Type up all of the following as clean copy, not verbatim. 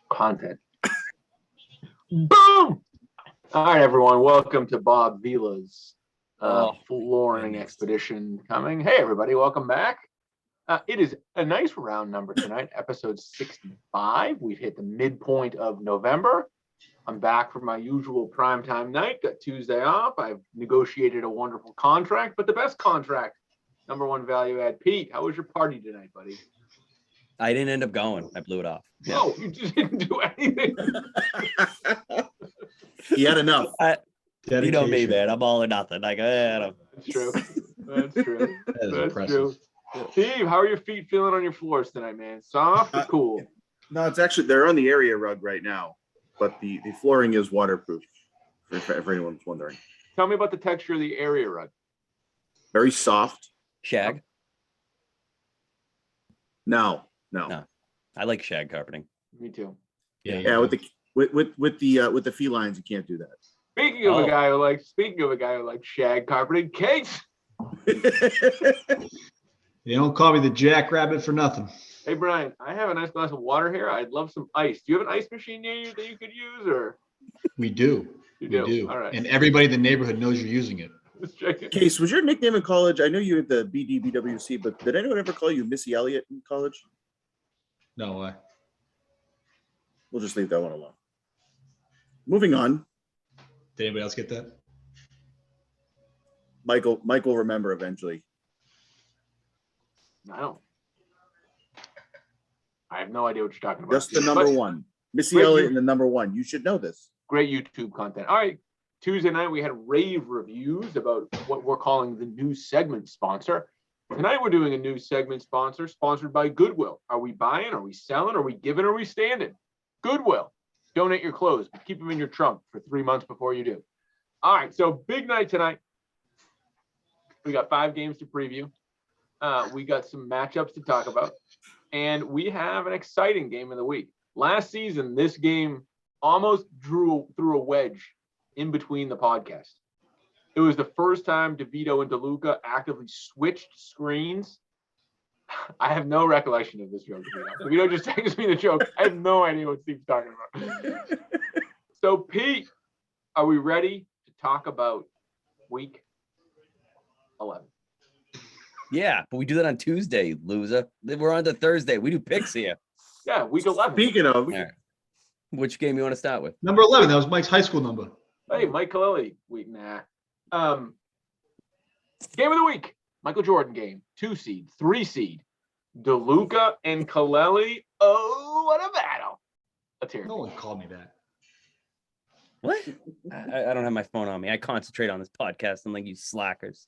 Content. Boom! All right, everyone. Welcome to Bob Vila's flooring expedition coming. Hey, everybody. Welcome back. It is a nice round number tonight, episode 65. We've hit the midpoint of November. I'm back for my usual primetime night. Got Tuesday off. I've negotiated a wonderful contract, but the best contract, number one value add. Pete, how was your party tonight, buddy? I didn't end up going. I blew it off. Yeah. Oh, you just didn't do anything. He had enough. You know me, man. I'm all or nothing. Like, That's true. That's true. That's true. Steve, how are your feet feeling on your floors tonight, man? Soft or cool? No, it's actually, they're on the area rug right now, but the flooring is waterproof, if anyone's wondering. Tell me about the texture of the area rug. Very soft. Shag? No. I like shag carpeting. Me too. Yeah. With the felines, you can't do that. Speaking of a guy who likes shag carpeting, Case. You don't call me the jackrabbit for nothing. Hey Brian, I have a nice glass of water here. I'd love some ice. Do you have an ice machine near you that you could use, or? We do. You do. We do. All right. And everybody in the neighborhood knows you're using it. Case, was your nickname in college? I know you had the BDBWC, but did anyone ever call you Missy Elliott in college? No way. We'll just leave that one alone. Moving on. Did anybody else get that? Michael will remember eventually. I don't. I have no idea what you're talking about. Just the number one. Missy Elliott and the number one. You should know this. Great YouTube content. All right. Tuesday night, we had rave reviews about what we're calling the new segment sponsor. Tonight, we're doing a new segment sponsored by Goodwill. Are we buying? Are we selling? Are we giving? Are we standing? Goodwill. Donate your clothes, but keep them in your trunk for 3 months before you do. All right. So big night tonight. We got 5 games to preview. We got some matchups to talk about. And we have an exciting game of the week. Last season, this game almost threw a wedge in between the podcast. It was the first time DeVito and DeLuca actively switched screens. I have no recollection of this joke. DeVito just texted me the joke. I have no idea what Steve's talking about. So, Pete, are we ready to talk about week 11? Yeah, but we do that on Tuesday, loser. We're on to Thursday. We do picks here. Yeah, week 11. Speaking of, Right. Which game you want to start with? Number 11. That was Mike's high school number. Hey, Mike Kaleli. Game of the week. Michael Jordan game. 2 seed, 3 seed. DeLuca and Kaleli. Oh, what a battle. Let's hear it. No one called me that. What? I don't have my phone on me. I concentrate on this podcast unlike you slackers.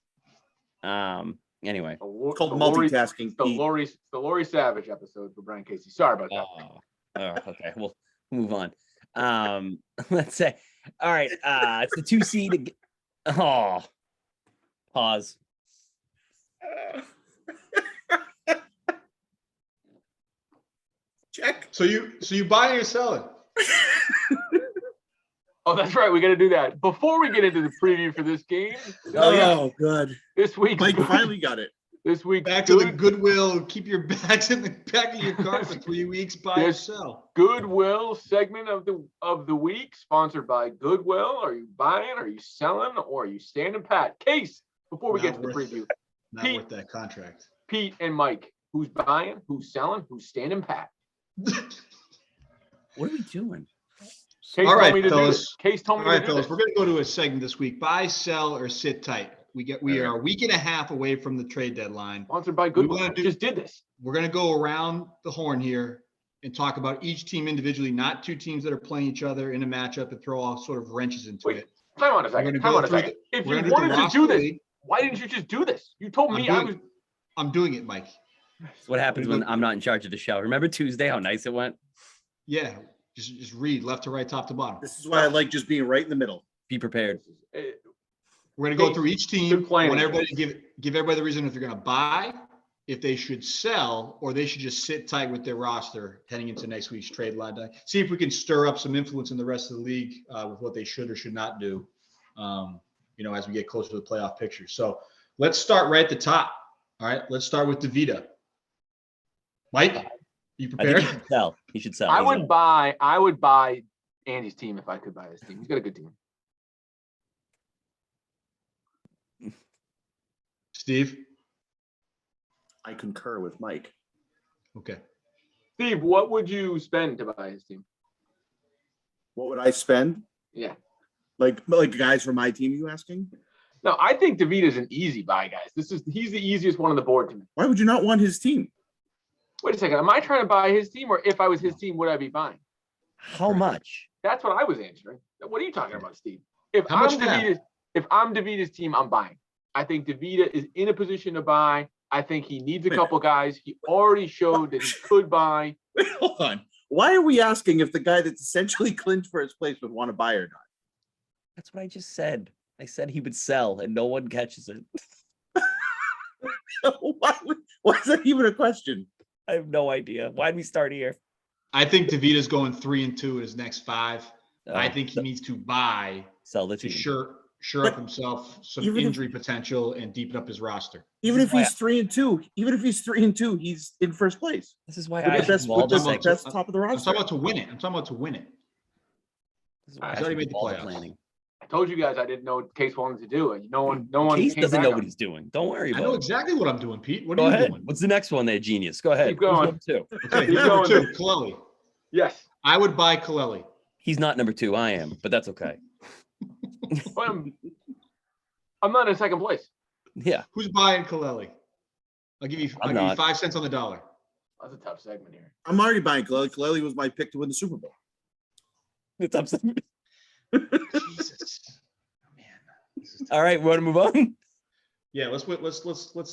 Anyway. it's called multitasking. The Lori Savage episode for Brian Casey. Sorry about that. Okay. We'll move on. Let's say, all right. It's the 2 seed. Pause. Check. So you buying or selling? Oh, that's right. We got to do that. Before we get into the preview for this game. Oh, good. This week. Mike finally got it. This week. Back to the Goodwill. Keep your bags in the back of your car for 3 weeks. Buy or sell. Goodwill segment of the week, sponsored by Goodwill. Are you buying? Are you selling? Or are you standing pat? Case, before we get to the preview. Not Pete, worth that contract. Pete and Mike, who's buying? Who's selling? Who's standing pat? What are we doing? Case All right, told me to fellas. do this. Case told me All to right, do fellas. this. We're going to go to a segment this week. Buy, sell, or sit tight. We are a week and a half away from the trade deadline. Sponsored by Goodwill. We just did this. We're going to go around the horn here and talk about each team individually, not 2 teams that are playing each other in a matchup, and throw all sort of wrenches into it. Time on a second. If you wanted to do this, why didn't you just do this? You told me I'm doing it, Mike. That's what happens when I'm not in charge of the show. Remember Tuesday, how nice it went? Yeah. Just read left to right, top to bottom. This is why I like just being right in the middle. Be prepared. We're going to go through each team. Plan everybody give everybody the reason if they're going to buy, if they should sell, or they should just sit tight with their roster heading into next week's trade deadline. See if we can stir up some influence in the rest of the league with what they should or should not do. As we get closer to the playoff picture. So let's start right at the top. All right, let's start with DeVito. Mike? You I think prepared? he should sell. He should sell. I He's would out. buy Andy's team if I could buy his team. He's got a good team. Steve? I concur with Mike. Okay. Steve, what would you spend to buy his team? What would I spend? Yeah. Like guys from my team, you asking? No, I think Davita's an easy buy, guys. He's the easiest one on the board to me. Why would you not want his team? Wait a second. Am I trying to buy his team, or if I was his team, would I be buying? How much? That's what I was answering. What are you talking about, Steve? If How I'm much now? Davita's team, I'm buying. I think Davita is in a position to buy. I think he needs a Wait. couple guys. He already showed that he could buy. Wait, hold on. Why are we asking if the guy that's essentially clinched for his place would want to buy or not? That's what I just said. I said he would sell, and no one catches it. Why is that even a question? I have no idea. Why'd we start here? I think DeVita's going 3-2 in his next 5. I Oh, think he needs to buy sell the to team. sure up himself some Even if- injury potential and deepen up his roster. Even This if is why he's 3-2, he's in first place. This is why With I the best, do all with the the segments. best top of the I'm roster. talking about to win it. This is why He's I already should made do the all playoffs. planning. I told you guys I didn't know what Case wanted to do. No one Case came doesn't back know on what me. he's doing. Don't worry I about know it. exactly what I'm doing, Pete. What Go are you ahead. doing? What's the next one there, genius? Go ahead. Keep going. Who's number 2? Okay, Keep here's number going. 2, Kaleli. Yes. I would buy Kaleli. He's not number 2. I am, but that's okay. Well, I'm not in second place. Yeah. Who's buying Kaleli? I'll give you I'm not. 5 cents on the dollar. That's a tough segment here. I'm already buying Kaleli. Kaleli was my pick to win the Super Bowl. It's upset. Jesus. Man. This is tough. All right, we want to move on? Yeah, let's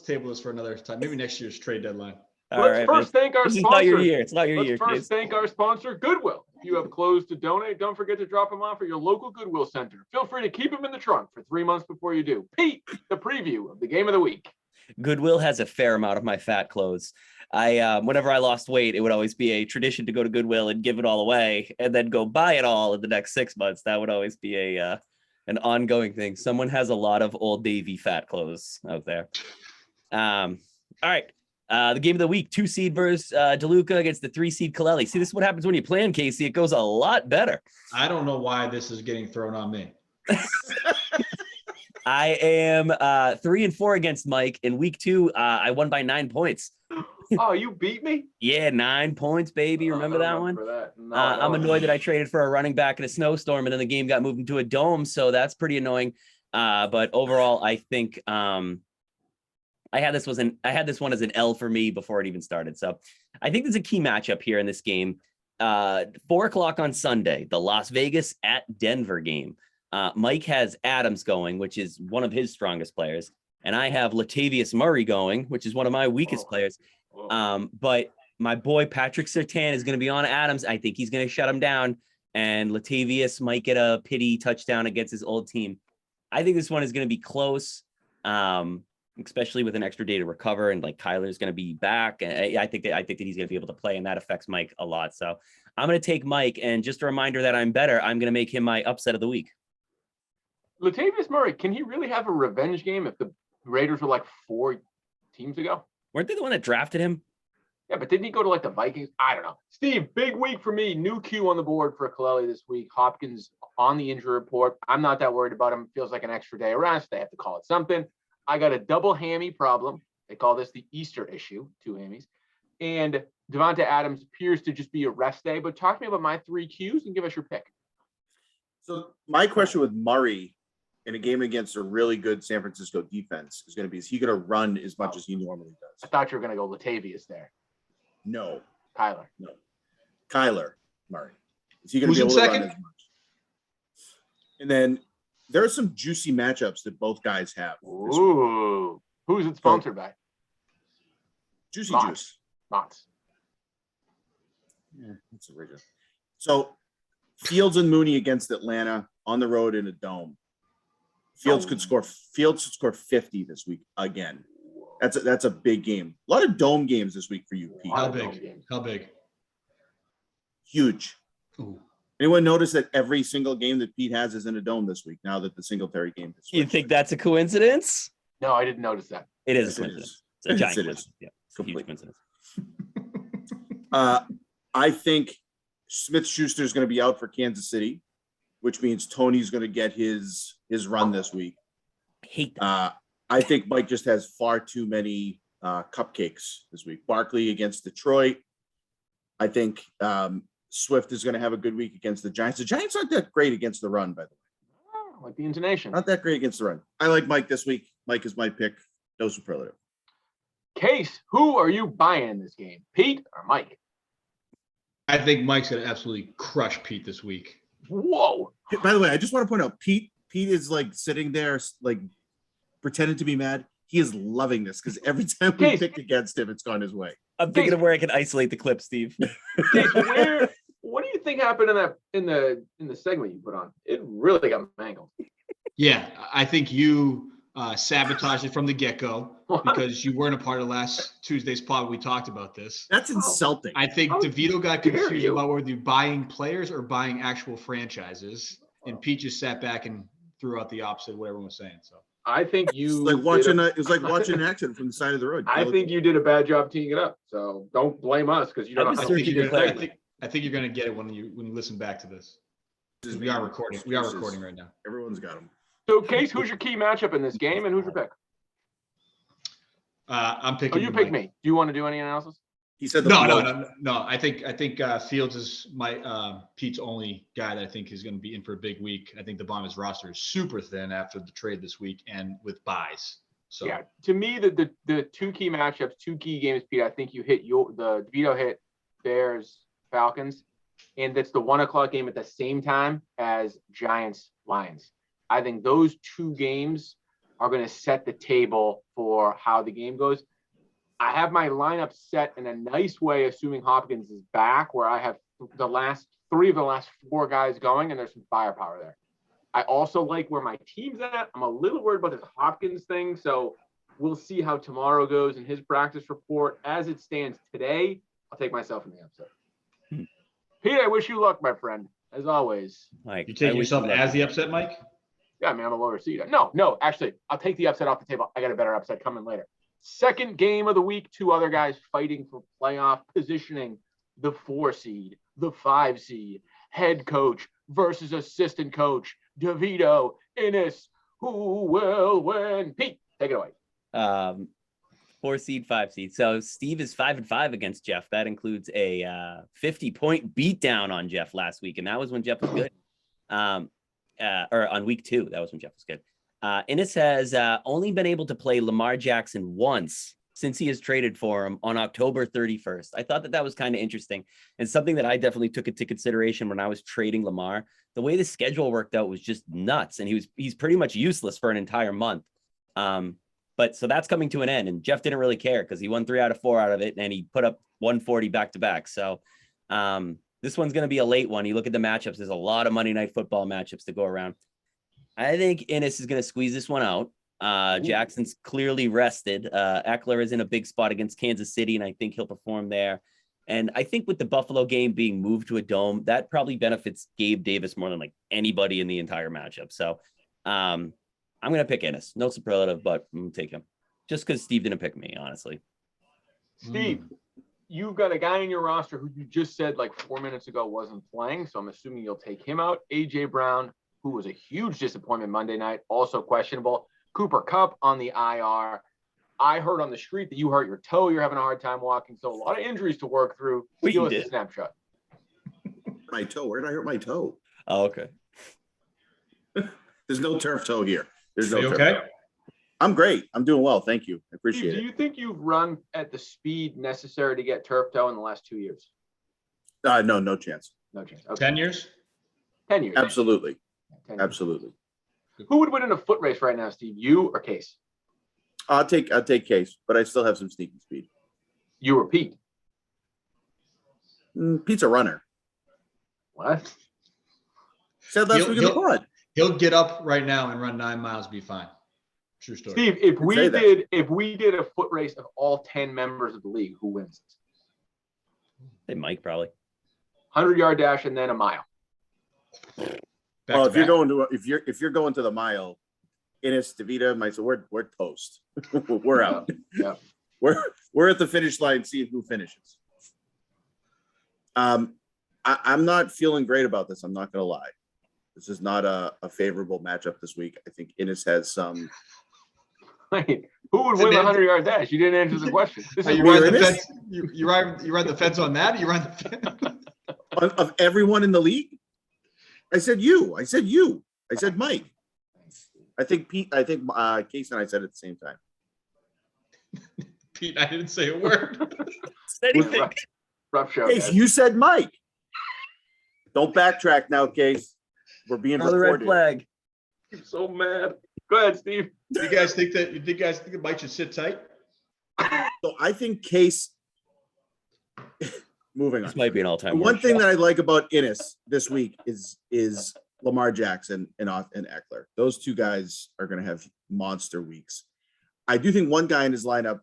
table this for another time. Maybe next year's trade deadline. All Let's right. first thank our This is not your sponsors. year. It's not your Let's year, first Case. thank our sponsor, Goodwill. If you have clothes to donate, don't forget to drop them off at your local Goodwill center. Feel free to keep them in the trunk for 3 months before you do. Pete, the preview of the game of the week. Goodwill has a fair amount of my fat clothes. Whenever I lost weight, it would always be a tradition to go to Goodwill and give it all away and then go buy it all in the next 6 months. That would always be an ongoing thing. Someone has a lot of Old Navy fat clothes out there. All right. The game of the week, 2 seed versus DeLuca against the 3 seed Kaleli. See, this is what happens when you plan, Casey. It goes a lot better. I don't know why this is getting thrown on me. I am 3-4 against Mike. In week 2, I won by 9 points. Oh, you beat me? Yeah, 9 points, baby. Remember that one? No, I'm annoyed that I traded for a running back in a snowstorm and then the game got moved into a dome. So that's pretty annoying. But overall, I think I had this one as an L for me before it even started. So I think there's a key matchup here in this game. 4:00 on Sunday, the Las Vegas at Denver game. Mike has Adams going, which is one of his strongest players. And I have Latavius Murray going, which is one of my weakest players. But my boy Patrick Surtain is going to be on Adams. I think he's going to shut him down. And Latavius might get a pity touchdown against his old team. I think this one is going to be close, especially with an extra day to recover. And like Kyler's going to be back. And I think that he's going to be able to play, and that affects Mike a lot. So I'm going to take Mike. And just a reminder that I'm better. I'm going to make him my upset of the week. Latavius Murray, can he really have a revenge game if the Raiders were like 4 teams ago? Weren't they the one that drafted him? Yeah, but didn't he go to like the Vikings? I don't know. Steve, big week for me. New Q on the board for Kaleli this week. Hopkins on the injury report. I'm not that worried about him. Feels like an extra day of rest. They have to call it something. I got a double hammy problem. They call this the Easter issue, 2 hammies. And Devonta Adams appears to just be a rest day. But talk to me about my 3 Qs and give us your pick. So my question with Murray in a game against a really good San Francisco defense is going to be, is he going to run as much as he normally I does? thought you were going to go Latavius there. No. Kyler. Kyler Murray. Is he going Who's to be in able to second? run as much? And then there are some juicy matchups that both guys have. this week. Ooh. Who's it sponsored by? Juicy Mott's. juice. Mott's. Yeah, that's original. So Fields and Mooney against Atlanta on the road in a dome. Fields could score 50 this week again. That's a big game. A lot of dome games this week for you, Pete. How Wow. big? How big? Huge. Ooh. Anyone notice that every single game that Pete has is in a dome this week now that the Singletary game is You switched? think that's a coincidence? No, I didn't notice that. It is Yes, a it coincidence. is. It's a giant Yes, it is. coincidence. Yeah, it's a huge Completely. coincidence. I think Smith-Schuster is going to be out for Kansas City, which means Tony's going to get his run this week. Hate that. I think Mike just has far too many cupcakes this week. Barkley against Detroit. I think Swift is going to have a good week against the Giants. The Giants aren't that great against the run, by the way. Like the intonation. Not that great against the run. I like Mike this week. Mike is my pick. No superlative. Case, who are you buying in this game? Pete or Mike? I think Mike's going to absolutely crush Pete this week. Whoa. By the way, I just want to point out Pete is like sitting there like pretending to be mad. He is loving this because every time we Case. picked against him, it's gone his way. I'm thinking of where I can isolate the clip, Steve. Case, what do you think happened in the segment you put on? It really got mangled. Yeah, I think you sabotaged it from the get-go because you weren't a part of last Tuesday's pod. We talked about this. That's insulting. I think How DeVito got dare confused you. about whether you're buying players or buying actual franchises, and Pete just sat back and threw out the opposite of what everyone was saying. So I think It's you like watching it was like watching an accident from the side of the road. I think you did a bad job teeing it up. So don't blame us because you don't I know was how to searching teach for a clarity. segment. I think you're going to get it when you listen back to this. We are recording. We are recording right now. Everyone's got them. So Case, who's your key matchup in this game and who's your pick? I'm Oh, picking. you Mike. pick me. Do you want to do any analysis? He said No. I think Fields is my Pete's only guy that I think is going to be in for a big week. I think the bottom of his roster is super thin after the trade this week and with buys. So Yeah, to me, the two key matchups, two key games, Pete. I think you hit the DeVito hit Bears Falcons, and that's the 1 o'clock game at the same time as Giants Lions. I think those two games are going to set the table for how the game goes. I have my lineup set in a nice way, assuming Hopkins is back, where I have the last 4 guys going, and there's some firepower there. I also like where my team's at. I'm a little worried about this Hopkins thing, so we'll see how tomorrow goes in his practice report. As it stands today, I'll take myself in the upset. Pete, I wish you luck, my friend, as always. Like, you taking yourself as the upset, Mike? Yeah, I mean, I'm a lower seed. No, actually, I'll take the upset off the table. I got a better upset coming later. Second game of the week, 2 other guys fighting for playoff positioning. The 4 seed, the 5 seed, head coach versus assistant coach, DeVito Innis. Who will win? Pete, take it away. 4 seed, 5 seed. So Steve is 5-5 against Jeff. That includes a 50-point beatdown on Jeff last week, and that was when Jeff was good. Or on week 2, that was when Jeff was good. Innis has only been able to play Lamar Jackson once since he has traded for him on October 31st. I thought that was kind of interesting and something that I definitely took into consideration when I was trading Lamar. The way the schedule worked out was just nuts, and he's pretty much useless for an entire month. But so that's coming to an end, and Jeff didn't really care because he won 3 out of 4 out of it, and he put up 140 back to back. So this one's going to be a late one. You look at the matchups. There's a lot of Monday Night Football matchups to go around. I think Innis is going to squeeze this one out. Jackson's clearly rested. Eckler is in a big spot against Kansas City, and I think he'll perform there. And I think with the Buffalo game being moved to a dome, that probably benefits Gabe Davis more than like anybody in the entire matchup. So I'm going to pick Innis. No superlative, but I'm going to take him. Just because Steve didn't pick me, honestly. Steve, you've got a guy in your roster who you just said like 4 minutes ago wasn't playing, so I'm assuming you'll take him out. A.J. Brown, who was a huge disappointment Monday night, also questionable. Cooper Kupp on the IR. I heard on the street that you hurt your toe. You're having a hard time walking, so a lot of injuries to work through. Well, Give you us a did. snapshot. My toe. Where did I hurt my toe? Oh, okay. There's no turf toe here. There's Are no you turf okay? toe. I'm great. I'm doing well. Thank you. I Steve, appreciate do it. you think you've run at the speed necessary to get turf toe in the last 2 years? No chance. No chance. Okay. 10 years? 10 years. Absolutely. 10 years. Absolutely. Who would win in a foot race right now, Steve? You or Case? I'll take Case, but I still have some sneaking speed. You or Pete? Pete's a runner. What? Said last week in the pod. He'll get up right now and run 9 miles, be fine. True story. Steve, if we did a foot race of all 10 members of the league, who wins? Hey, Mike, probably. 100-yard dash and then a mile. Back Well, to if you're back. going to if you're going to the mile, Innis, DeVita, myself, we're toast. We're out. Yeah. We're at the finish line, seeing who finishes. I'm not feeling great about this. I'm not going to lie. This is not a favorable matchup this week. I think Innis has some. Wait, who would win the 100-yard dash? You didn't answer the question. This Are is you weird. ride the fence? You ride the fence on that? You ride the fence? Of everyone in the league? I said you. I said Mike. I think Pete. I think Case and I said it at the same time. Pete, I didn't say a word. rough show. Case, Guys. you said Mike. Don't backtrack now, Case. We're being Another red recorded. flag. I'm so mad. Go ahead, Steve. Do you guys think that Mike should sit tight? So I think Case. Moving on. This might be an all-time. One worst thing shot. that I like about Innis this week is Lamar Jackson and Eckler. Those two guys are going to have monster weeks. I do think one guy in his lineup,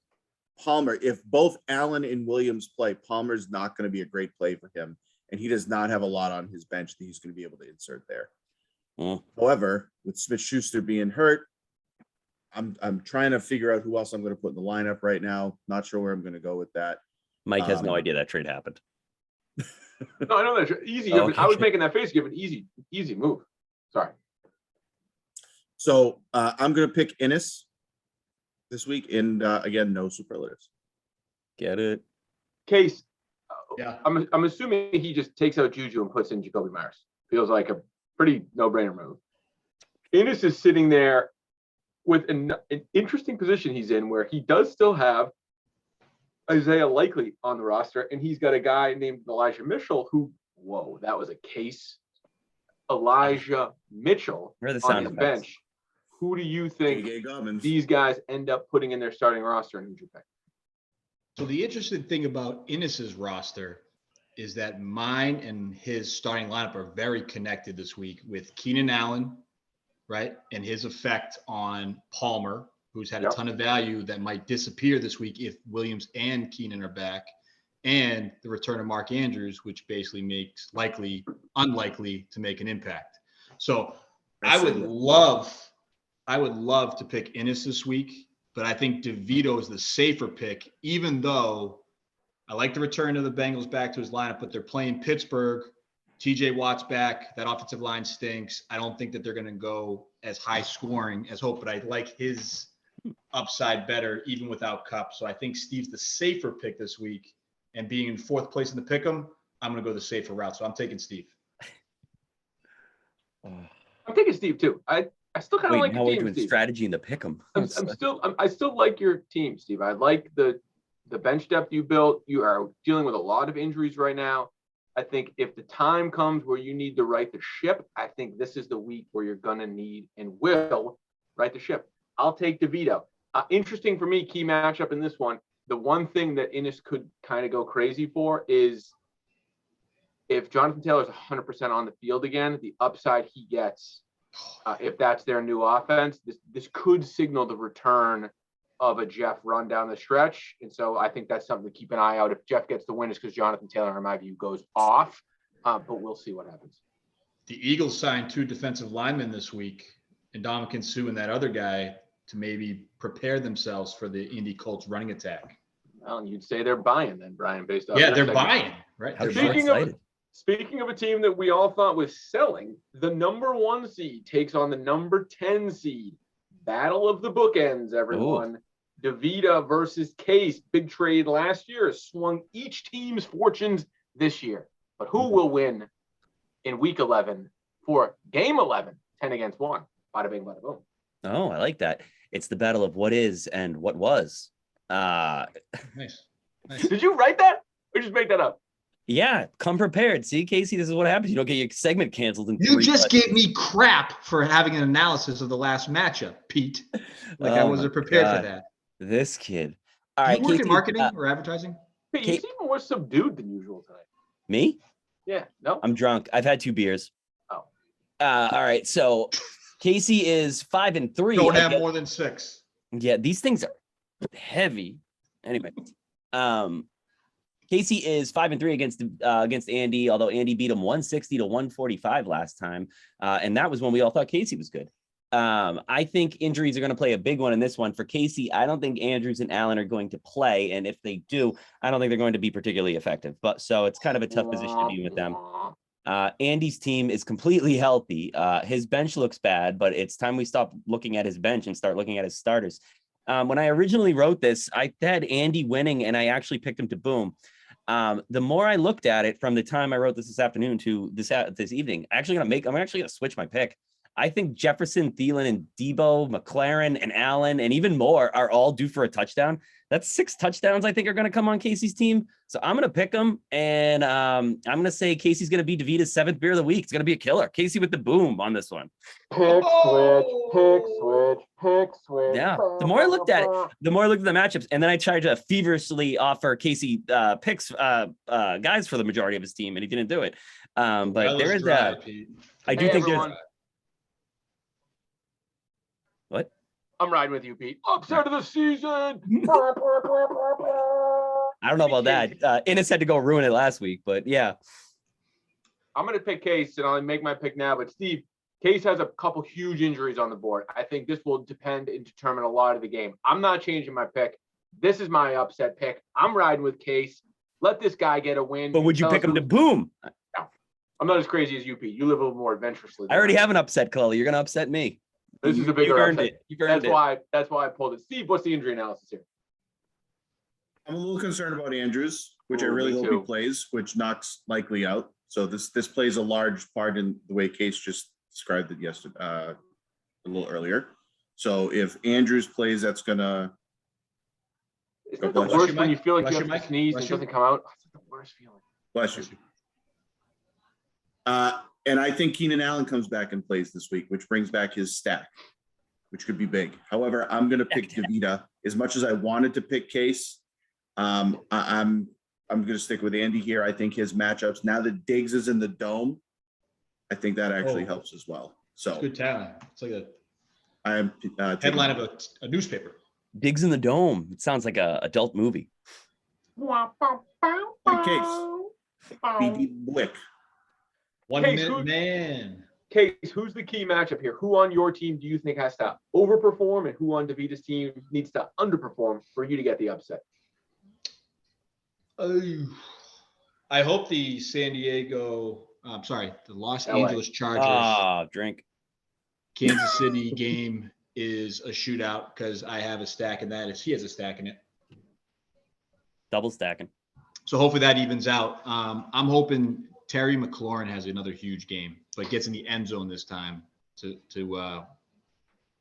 Palmer, if both Allen and Williams play, Palmer's not going to be a great play for him, and he does not have a lot on his bench that he's going to be able to insert there. However, with Smith-Schuster being hurt, I'm trying to figure out who else I'm going to put in the lineup right now. Not sure where I'm going to go with that. Mike has no idea that trade happened. No, I know that's easy. Oh, okay. I was making that face. Give an easy move. Sorry. So I'm going to pick Innis this week, and again, no superlatives. Get it? Case. Yeah. I'm assuming he just takes out Juju and puts in Jacoby Myers. Feels like a pretty no-brainer move. Innis is sitting there with an interesting position he's in, where he does still have Isaiah Likely on the roster, and he's got a guy named Elijah Mitchell who, whoa, that was a case. Elijah Mitchell Where are the on sound his effects? bench. Who do you think J.J. Gommins. these guys end up putting in their starting roster, and who'd you pick? So the interesting thing about Innis's roster is that mine and his starting lineup are very connected this week with Keenan Allen, right? And his effect on Palmer, who's had a ton of value that might disappear this week if Williams and Keenan are back, and the return of Mark Andrews, which basically makes unlikely to make an impact. So I would love to pick Innis this week, but I think DeVito is the safer pick, even though I like the return of the Bengals back to his lineup, but they're playing Pittsburgh. TJ Watt's back. That offensive line stinks. I don't think that they're going to go as high scoring as hope, but I like his upside better even without Kupp. So I think Steve's the safer pick this week, and being in fourth place in the pick'em, I'm going to go the safer route. So I'm taking Steve. I'm taking Steve too. I still kind of like now your we're team, doing Steve. strategy in the pick'em. I still like your team, Steve. I like the bench depth you built. You are dealing with a lot of injuries right now. I think if the time comes where you need to right the ship, I think this is the week where you're going to need and will right the ship. I'll take DeVito. Interesting for me, key matchup in this one. The one thing that Innis could kind of go crazy for is if Jonathan Taylor's 100% on the field again, the upside he gets, if that's their new offense, this could signal the return of a Jeff run down the stretch. And so I think that's something to keep an eye out. If Jeff gets the win, it's because Jonathan Taylor, in my view, goes off. But we'll see what happens. The Eagles signed 2 defensive linemen this week, and Ndamukong Suh and that other guy, to maybe prepare themselves for the Indy Colts running attack. Well, you'd say they're buying then, Brian, based on Yeah, they're buying, right? How They're buying. Speaking of a team that we all thought was selling, the number 1 seed takes on the number 10 seed. Battle of the bookends, everyone. Ooh. DeVita versus Case. Big trade last year swung each team's fortunes this year. But who will win in week 11 for game 11, 10 against 1? Bada bing, bada boom. Oh, I like that. It's the battle of what is and what was. Nice. Did you write that or just make that up? Yeah, come prepared. See, Casey, this is what happens. You don't get your segment canceled. You just gave me crap for having an analysis of the last matchup, Pete. Like I wasn't prepared for that. This kid. All right, you work Casey, in marketing or advertising? Pete, you seem more subdued than usual tonight. Me? Yeah, no? I'm drunk. I've had 2 beers. Oh. All right, so Casey is 5-3. Don't have more than 6. Yeah, these things are heavy. Anyway, Casey is 5-3 against Andy, although Andy beat him 160 to 145 last time, and that was when we all thought Casey was good. I think injuries are going to play a big one in this one. For Casey, I don't think Andrews and Allen are going to play. And if they do, I don't think they're going to be particularly effective. But so it's kind of a tough position to be with them. Andy's team is completely healthy. His bench looks bad, but it's time we stop looking at his bench and start looking at his starters. When I originally wrote this, I had Andy winning, and I actually picked him to boom. The more I looked at it from the time I wrote this afternoon to this evening, I'm actually going to switch my pick. I think Jefferson, Thielen, and Debo, McLaren, and Allen, and even more are all due for a touchdown. That's 6 touchdowns I think are going to come on Casey's team. So I'm going to pick them, and I'm going to say Casey's going to be DeVita's 7th beer of the week. It's going to be a killer. Casey with the boom on this one. Pick switch. Yeah. The more I looked at it, the more I looked at the matchups, and then I tried to feverishly offer Casey picks guys for the majority of his team, and he didn't do it. But there is that. I do think there's. What? I'm riding with you, Pete. Upset of the season. I don't know about that. Innes had to go ruin it last week, but yeah. I'm going to pick Case, and I'll make my pick now. But Steve, Case has a couple huge injuries on the board. I think this will depend and determine a lot of the game. I'm not changing my pick. This is my upset pick. I'm riding with Case. Let this guy get a win. But would you pick him to boom? No. I'm not as crazy as you, Pete. You live a little more adventurously. I already have an upset, Cully. You're going to upset me. This is a bigger upset. That's why I pulled it. Steve, what's the injury analysis here? I'm a little concerned about Andrews, which I really hope he plays, which Knox likely out. So this plays a large part in the way Case just described it yesterday, a little earlier. So if Andrews plays, that's gonna. Isn't it the worst when you feel like you have to sneeze and it doesn't come out? That's the worst feeling. Bless you. And I think Keenan Allen comes back and plays this week, which brings back his stack, which could be big. However, I'm going to pick DeVita. As much as I wanted to pick Case, I'm going to stick with Andy here. I think his matchups, now that Diggs is in the dome, I think that actually helps as well. So it's good talent. It's like a I am headline of a newspaper. Diggs in the dome. It sounds like a adult movie. Case. BD Blick. 1 minute man. Case, who's the key matchup here? Who on your team do you think has to overperform, and who on DeVita's team needs to underperform for you to get the upset? I hope the Los Angeles Chargers Kansas City game is a shootout, because I have a stack in that. He has a stack in it. Double stacking. So hopefully that evens out. I'm hoping Terry McLaurin has another huge game, but gets in the end zone this time to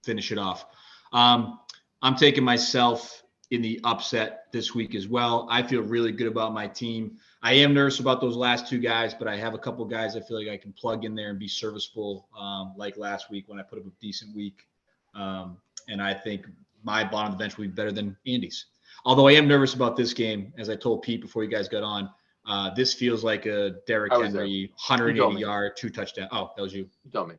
finish it off. I'm taking myself in the upset this week as well. I feel really good about my team. I am nervous about those last 2 guys, but I have a couple guys I feel like I can plug in there and be serviceable, like last week when I put up a decent week. And I think my bottom of the bench will be better than Andy's. Although I am nervous about this game, as I told Pete before you guys got on. This feels like a Derrick Henry 180-yard 2 touchdown. Oh, that was you. You told me.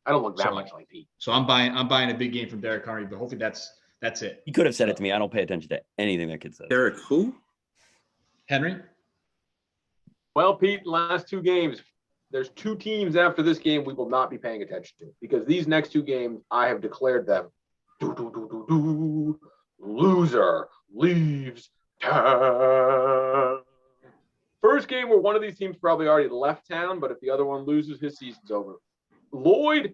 I don't look that much like Pete. So I'm buying a big game from Derrick Henry, but hopefully that's it. You could have said it to me. I don't pay attention to anything that kid says. Derrick who? Henry. Well, Pete, last 2 games, there's 2 teams after this game we will not be paying attention to, because these next 2 games I have declared them. Loser leaves town. First game where one of these teams probably already left town, but if the other one loses, his season's over. Lloyd,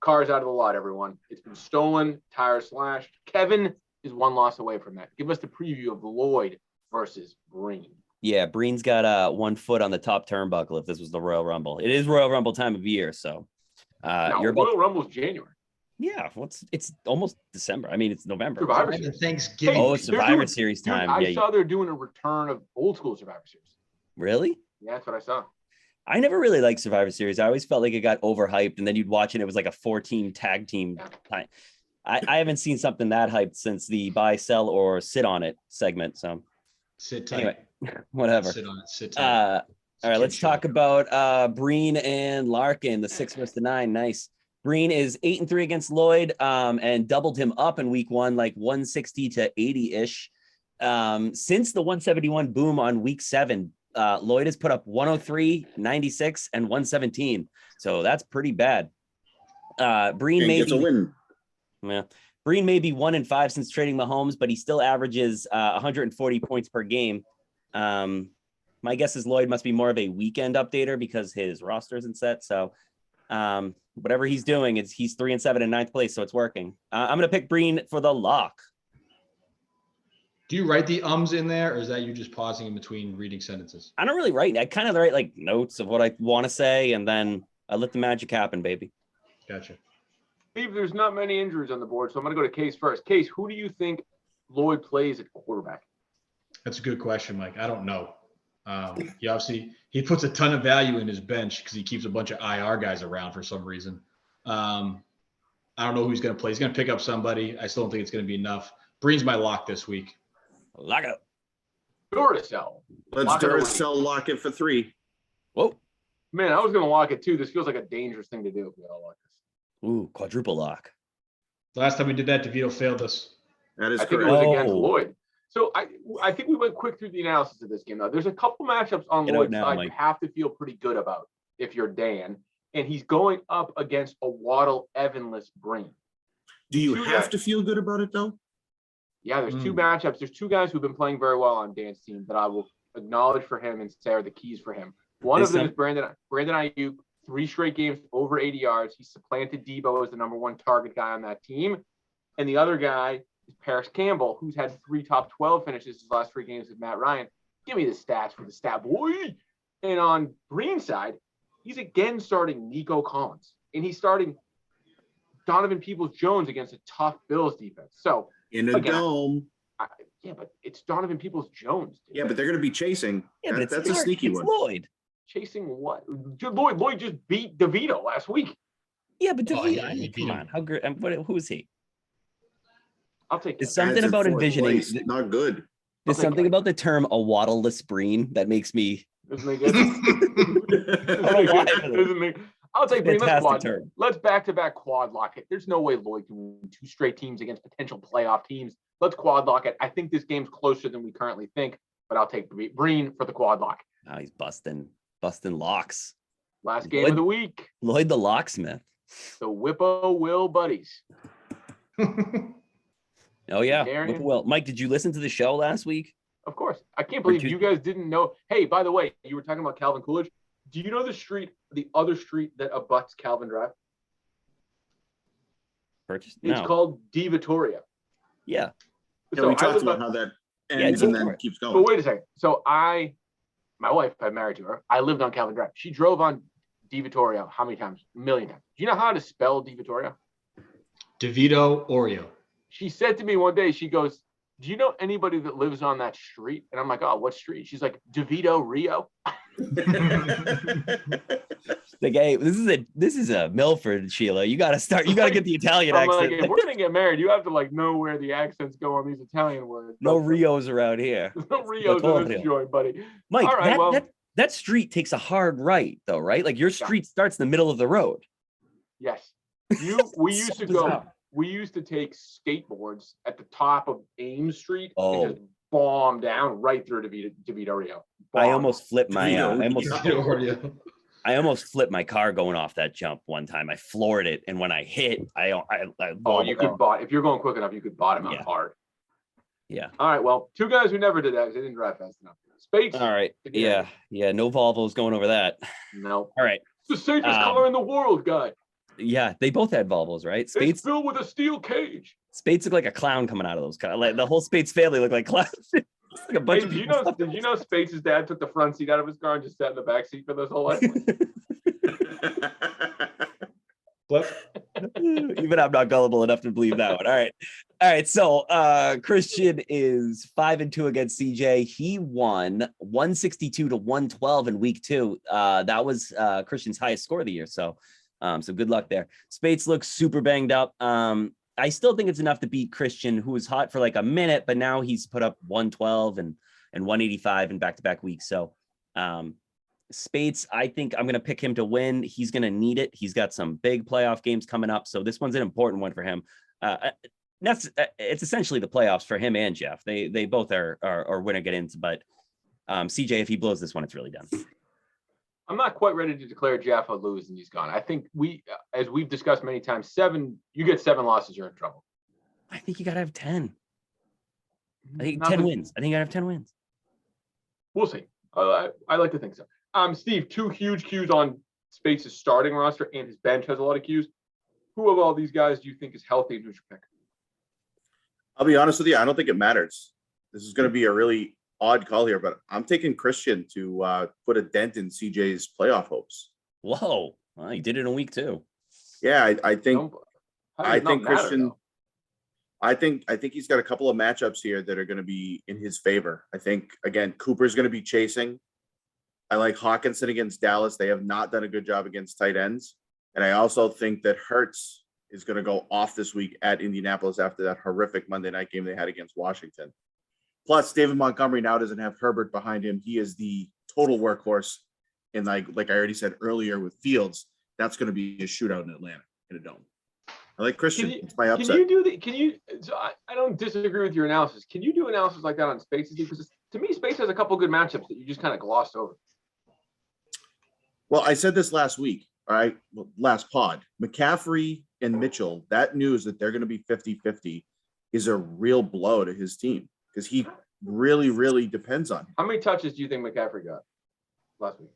car's out of the lot, everyone. It's been stolen, tire slashed. Kevin is 1 loss away from that. Give us the preview of Lloyd versus Breen. Yeah, Breen's got 1 foot on the top turnbuckle if this was the Royal Rumble. It is Royal Rumble time of year, so Royal Rumble's January. Yeah, it's almost December. I mean, it's November. Survivor Series. Thanksgiving. Oh, it's Survivor Series time. I saw they're doing a return of old school Survivor Series. Really? Yeah, that's what I saw. I never really liked Survivor Series. I always felt like it got overhyped, and then you'd watch it. It was like a 4-team tag team time. I haven't seen something that hyped since the buy, sell, or sit on it segment. So sit tight. Anyway, whatever. Sit on it. Sit tight. All right, let's talk about Breen and Larkin, the 6 versus the 9. Nice. Breen is 8-3 against Lloyd, and doubled him up in week 1, like 160 to 80-ish. Since the 171 boom on week 7, Lloyd has put up 103, 96, and 117. So that's pretty bad. Breen And may gets a be, win. yeah, Breen may be 1-5 since trading Mahomes, but he still averages 140 points per game. My guess is Lloyd must be more of a weekend updater because his roster isn't set. So whatever he's doing, he's 3-7 in ninth place, so it's working. I'm gonna pick Breen for the lock. Do you write the ums in there, or is that you just pausing in between reading sentences? I don't really write. I kind of write like notes of what I want to say, and then I let the magic happen, baby. Gotcha. Steve, there's not many injuries on the board, so I'm going to go to Case first. Case, who do you think Lloyd plays at quarterback? That's a good question, Mike. I don't know. He puts a ton of value in his bench because he keeps a bunch of IR guys around for some reason. I don't know who he's going to play. He's going to pick up somebody. I still don't think it's going to be enough. Breen's my lock this week. Lock it up. Duracell. Let's Lock it away. Duracell lock it for 3. Whoa. Man, I was going to lock it too. This feels like a dangerous thing to do if we all lock this. Ooh, quadruple lock. Last time we did that, DeVito failed us. That is I think it correct. was against Oh. Lloyd. So I think we went quick through the analysis of this game, though. There's a couple matchups on Get out Lloyd's now, side Mike. you have to feel pretty good about if you're Dan. And he's going up against a Waddle Evanless Breen. Do you Two have guys. to feel good about it though? Yeah, there's two matchups. There's two guys who've been playing very well on Dan's team that I will acknowledge for him and say are the keys for him. One of them is Brandon Ayuk, 3 straight games over 80 yards. He supplanted Debo as the number 1 target guy on that team. And the other guy is Paris Campbell, who's had 3 top 12 finishes his last 3 games with Matt Ryan. Give me the stats for the stat boy. And on Breen's side, he's again starting Nico Collins. And he's starting Donovan Peoples-Jones against a tough Bills defense. So In a Again, dome. yeah, but it's Donovan Peoples-Jones. dude. Yeah, but they're going to be chasing. Yeah, but That's a sneaky it's one. Lloyd. Chasing what? Lloyd just beat DeVito last week. Yeah, but Oh, DeVito, yeah, I he mean, beat come him. on. How great? Who is he? I'll take There's it. something That's in about fourth envisioning. place. Not good. There's take something it. about the term a waddleless Breen that makes me. Doesn't make it. know why, but- Doesn't make. I'll take Breen. Let's Fantastic quad. term. Let's back-to-back quad lock it. There's no way Lloyd can win 2 straight teams against potential playoff teams. Let's quad lock it. I think this game's closer than we currently think, but I'll take Breen for the quad lock. Oh, he's busting locks. Last game Lloyd- of the week. Lloyd the locksmith. The Whippo Will buddies. Oh yeah. Darian? Well, Mike, did you listen to the show last week? Of course. I can't believe Tuesday. you guys didn't know. Hey, by the way, you were talking about Calvin Coolidge. Do you know the other street that abuts Calvin Drive? Purchased? It's No. called Di Vittoria. Yeah. Yeah, So we I talked live about on- how that Yeah, ends go and for then it. keeps But going. wait a second. So my wife, I'm married to her. I lived on Calvin Drive. She drove on Di Vittoria how many times? A million times. Do you know how to spell Di Vittoria? DeVito Oreo. She said to me one day, she goes, do you know anybody that lives on that street? And I'm like, oh, what street? She's like, DeVito Rio. Like, hey, this is a Milford, Sheila. You gotta get the Italian I'm like, accent. if we're gonna get married, you have to like know where the accents go on these Italian words. No Rios around here. No Rios in this joint, buddy. Mike, All right, that street takes a hard right, though, right? Like your street starts in the middle of the road. Yes. We used to go. bizarre. We used to take skateboards at the top of Ames Street Oh. and just bomb down right through DeVito Rio. I Bomb. almost flipped my DeVito Oreo. I almost flipped my car going off that jump one time. I floored it, and when I hit, Oh, you could bot if you're going quick enough. You could bottom out Yeah. hard. Yeah. All right. Well, 2 guys who never did that because they didn't drive fast enough. Spates. All right. Yeah. No Volvos going over that. No. All right. It's the safest car in the world, guy. Yeah, they both had Volvos, right? It's Spates filled with a steel cage. looked like a clown coming out of those. Like the whole Spates family looked like clowns. It's like a bunch Hey, of did you know Spates' dad took the front seat out of his car and just sat in the back seat for this whole life? Cliff. Even I'm not gullible enough to believe that one. All right. So Christian is 5-2 against CJ. He won 162 to 112 in week 2. That was Christian's highest score of the year. So good luck there. Spates looks super banged up. I still think it's enough to beat Christian, who was hot for like a minute, but now he's put up 112 and 185 in back-to-back weeks. So Spates, I think I'm going to pick him to win. He's going to need it. He's got some big playoff games coming up. So this one's an important one for him. It's essentially the playoffs for him and Jeff. They both are winner get ins, but CJ, if he blows this one, it's really done. I'm not quite ready to declare Jaffa lose and he's gone. I think as we've discussed many times, you get 7 losses, you're in trouble. I think you gotta have 10. I think Nothing- 10 wins. I think you gotta have 10 wins. We'll see. I like to think so. Steve, 2 huge cues on Space's starting roster and his bench has a lot of cues. Who of all these guys do you think is healthy and who's your pick? I'll be honest with you. I don't think it matters. This is going to be a really odd call here, but I'm taking Christian to put a dent in CJ's playoff hopes. Whoa. Well, he did it in week 2. Yeah, I think How does it not matter, Christian. though? I think he's got a couple of matchups here that are going to be in his favor. I think again Cooper's going to be chasing. I like Hawkinson against Dallas. They have not done a good job against tight ends, and I also think that Hurts is going to go off this week at Indianapolis after that horrific Monday night game they had against Washington. Plus, David Montgomery now doesn't have Herbert behind him. He is the total workhorse, and like I already said earlier with Fields, that's going to be a shootout in Atlanta in a dome. I like Christian. It's my upset. So I don't disagree with your analysis. Can you do analysis like that on Spaces? Because to me, Space has a couple good matchups that you just kind of glossed over. Well, I said this last week, all right, last pod. McCaffrey and Mitchell, that news that they're going to be 50-50 is a real blow to his team because he really, really depends on him. How many touches do you think McCaffrey got last week?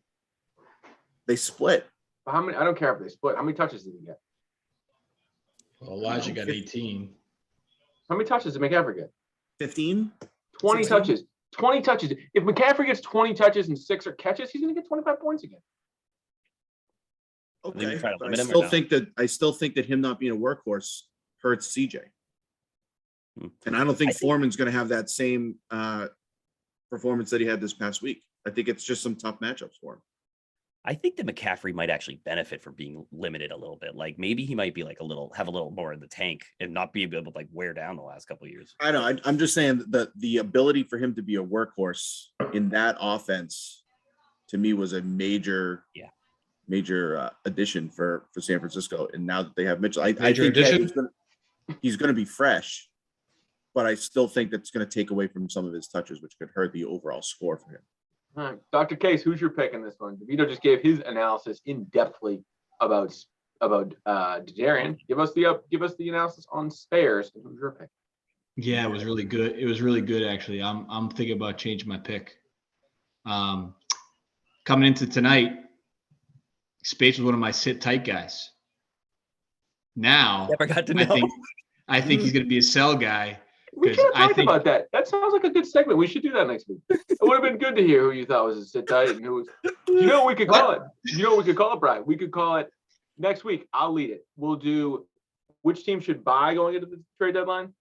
They split. How many? I don't care if they split. How many touches did he get? Well, Elijah got 18. How many touches did McCaffrey get? 15? 20 16? touches. 20 touches. If McCaffrey gets 20 touches and 6 are catches, he's going to get 25 points again. Okay. try to But limit I him or still no? think that him not being a workhorse hurts CJ. Hmm. And I don't think I think- Foreman's going to have that same performance that he had this past week. I think it's just some tough matchups for him. I think that McCaffrey might actually benefit from being limited a little bit. Like maybe he might be like have a little more in the tank and not be able to like wear down the last couple of years. I know. I'm just saying that the ability for him to be a workhorse in that offense, to me, was a major addition for San Francisco. And now that they have Mitchell, I Major think that addition? he's going to be fresh, but I still think that's going to take away from some of his touches, which could hurt the overall score for him. All right. Dr. Case, who's your pick in this one? DeVito just gave his analysis in-depthly about Darian. Give us the analysis on spares. Who's your pick? Yeah, it was really good. It was really good, actually. I'm thinking about changing my pick. Coming into tonight, Space was one of my sit tight guys. Now, Never got to know. I think he's going to be a sell guy. We 'Cause should I have talked think- about that. That sounds like a good segment. We should do that next week. It would have been good to hear who you thought was a sit tight and who was. You know what we could call it? You know what we could call it, Brian? We could call it next week. I'll lead it. We'll do which team should buy going into the trade deadline.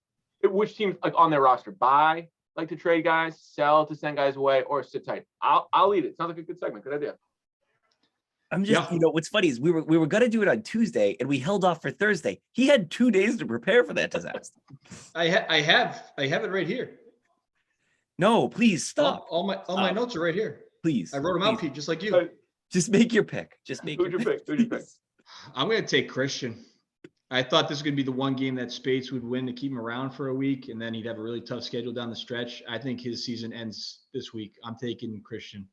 Which teams like on their roster buy like to trade guys, sell to send guys away, or sit tight. I'll lead it. Sounds like a good segment. Good idea. I'm just, what's funny is we were gonna do it on Tuesday and we held off for Thursday. He had 2 days to prepare for that disaster. I have it right here. No, please stop. All my notes are right here. Please. I wrote them out, please. Pete, just like you. Just make your pick. Just make Who's your pick? Who's your pick? I'm going to take Christian. I thought this was going to be the one game that Spates would win to keep him around for a week, and then he'd have a really tough schedule down the stretch. I think his season ends this week. I'm taking Christian.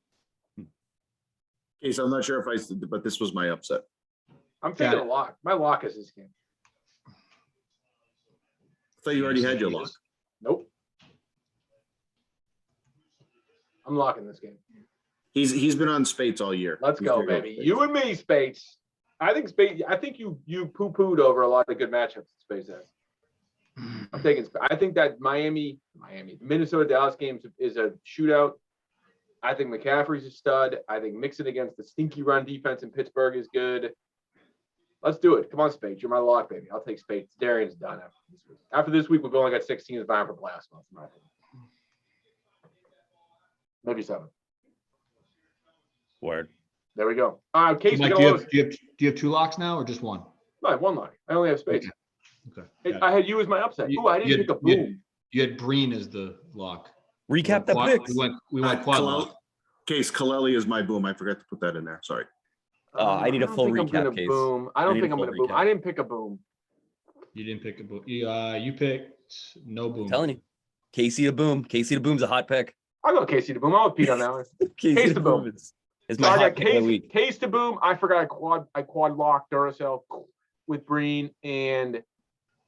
Okay, so I'm not sure if I said, but this was my upset. I'm taking a lock. My lock is this game. I thought you already had your lock. Nope. I'm locking this game. He's been on Spates all year. Let's He's go, gonna baby. Spates. You and me, Spates. I think you poo-pooed over a lot of good matchups Space has. I'm taking. I think that Minnesota Dallas game is a shootout. I think McCaffrey's a stud. I think mixing against the stinky run defense in Pittsburgh is good. Let's do it. Come on, Spates. You're my lock, baby. I'll take Spates. Darian's done after this week. After this week, we've only got 6 teams vying for playoff spots, in my opinion. Maybe 7. Word. There we go. Casey, Mike, do you have 2 locks now or just one? No, 1 lock. I only have Spates. Okay. Hey, I had you as my upset. Ooh, I didn't pick a boom. You had Breen as the lock. Recap the picks. We went quad lock. Case Kaleli is my boom. I forgot to put that in there. Sorry. I need a full recap, Case. Boom. I don't think I'm going to boom. I didn't pick a boom. You didn't pick a boom. You picked no boom. I'm telling you. Casey the boom. Casey the boom's a hot pick. I'll go Casey the boom. I'll with Pete on that one. Casey Case the the boom. boom. Is So my I hot got pick of the week. case to boom. I forgot I quad locked Duracell with Breen and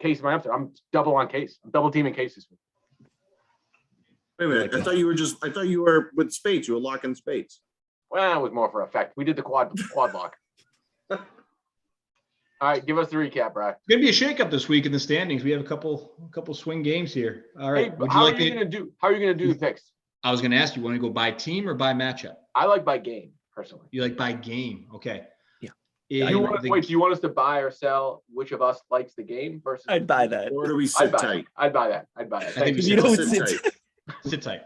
case my upset. I'm double on case. I'm double teaming case this week. Wait a minute. I thought you were with spades. You were locking spades. Well, it was more for effect. We did the quad lock. All right, give us the recap, Brad. It's gonna be a shakeup this week in the standings. We have a couple swing games here. All right. Hey, Would how like are you gonna do? How are you gonna do the picks? I was gonna ask you, want to go by team or by matchup? I like by game personally. You like by game? Okay. Yeah. Do you want us to buy or sell? Which of us likes the game versus? I'd buy that. Or do we I'd sit buy tight? that. I'd buy that. I'd buy that. I Thank think you. You know, Sit it's tight. Sit tight.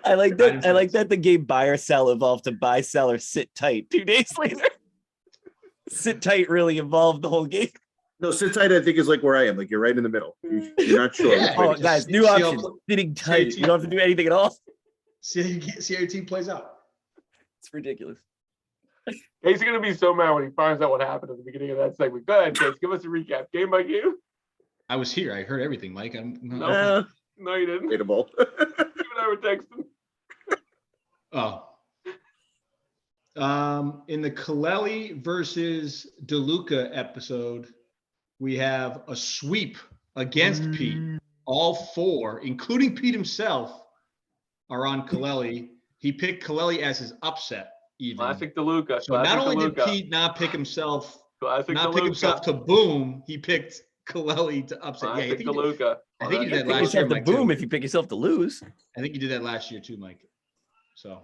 I like that. I like Right. that the game buy or sell evolved to buy, sell, or sit tight 2 days later. Sit tight really evolved the whole game. No, sit tight, I think, is like where I am. Like you're right in the middle. You're not sure. Yeah. which way Oh, to- guys, new see how- option. Sitting tight. You don't have to do anything at all. See how your team plays out. It's ridiculous. He's gonna be so mad when he finds out what happened at the beginning of that segment. Go ahead, Case. Give us a recap, game by game. I was here. I heard everything, Mike. Uh, No, you didn't. debatable. You and I were texting. Oh. In the Kaleli versus DeLuca episode, we have a sweep against Pete. All 4, including Pete himself, are on Kaleli. He picked Kaleli as his upset, even. Classic DeLuca. So not only did DeLuca. Pete not pick himself, Classic not pick DeLuca. himself to boom, he picked Kaleli to upset. Yeah, I Classic think, he did, DeLuca. I think he did that Pick last year, yourself to Mike. boom Too. if you pick yourself to lose. I think you did that last year too, Mike. So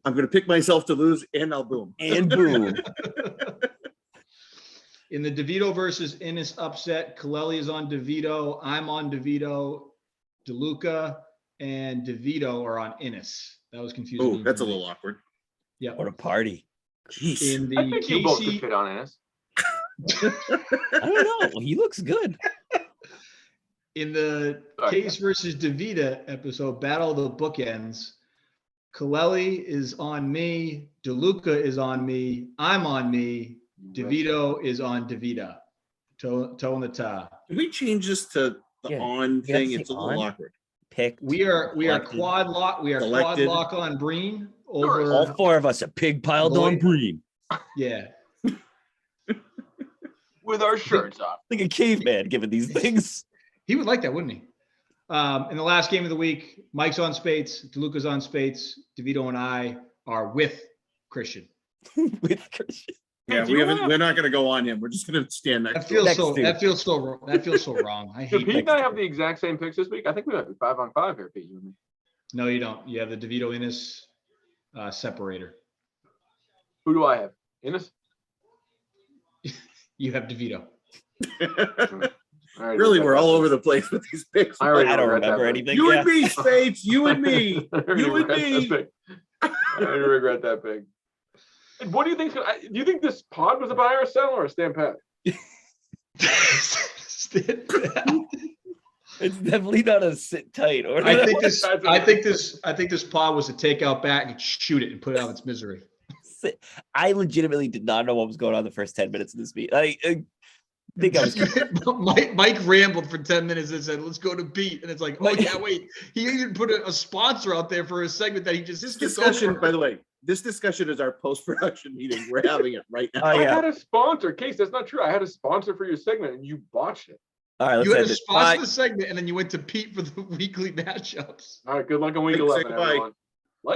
I'm going to pick myself to lose, and I'll boom. And boom. in the DeVito versus Innis upset, Kaleli is on DeVito. I'm on DeVito. DeLuca and DeVito are on Innis. That was confusing. Oh, that's a little awkward. Yeah. What a party. Jeez. In I the think you both could Casey, fit on Ennis. I don't know. He looks good. in the Sorry, Case versus DeVita episode, Battle of the Bookends, Kaleli is on me. DeLuca is on me. I'm on me. DeVito is on DeVita. Toe in the tie. Can we change this to the Yeah, on you have to thing? say It's a little on. awkward. Picked. We are Selected. quad lock. We are quad Selected. lock on Breen Sure. over. All 4 of us are pig piled on Lloyd. green. Yeah. With our shirts off. Like a caveman giving these things. He would like that, wouldn't he? In the last game of the week, Mike's on Spates, DeLuca's on Spates, DeVito and I are with Christian. With Christian. Yeah, do you we're not going to go on him. We're just going to stand next That to him. feels Next that feels so wrong. I Do hate Pete and that. I have the exact same picks this week? I think we might be 5-on-5 here, Pete. You and me. No, you don't. You have the DeVito Innis separator. Who do I have? Ennis? You have DeVito. All right, Really, regret we're that all pick. over the place with these picks. I already I don't regret that remember pick. anything. You Yeah. and me, Spades. You and me. I already You and regret that me. pick. I already regret that pick. And what do you think? Do you think this pod was a buy or a sell or a stand pat? It's definitely not a sit tight. Or I think this pod was a takeout bat and shoot it and put it out of its misery. I legitimately did not know what was going on the first 10 minutes of this meet. I think I was Mike rambled for 10 minutes and said, "Let's go to Pete," and it's like, "Oh yeah, wait." He even put a sponsor out there for a segment that he just This skipped discussion, over. by the way, this discussion is our post-production meeting. We're having it right now. Oh, I yeah. had a sponsor. Case, that's not true. I had a sponsor for your segment and you botched it. All right, let's You had end to this. sponsor Bye. the segment, and then you went to Pete for the weekly matchups. All right, good luck on week Say 11, goodbye. everyone.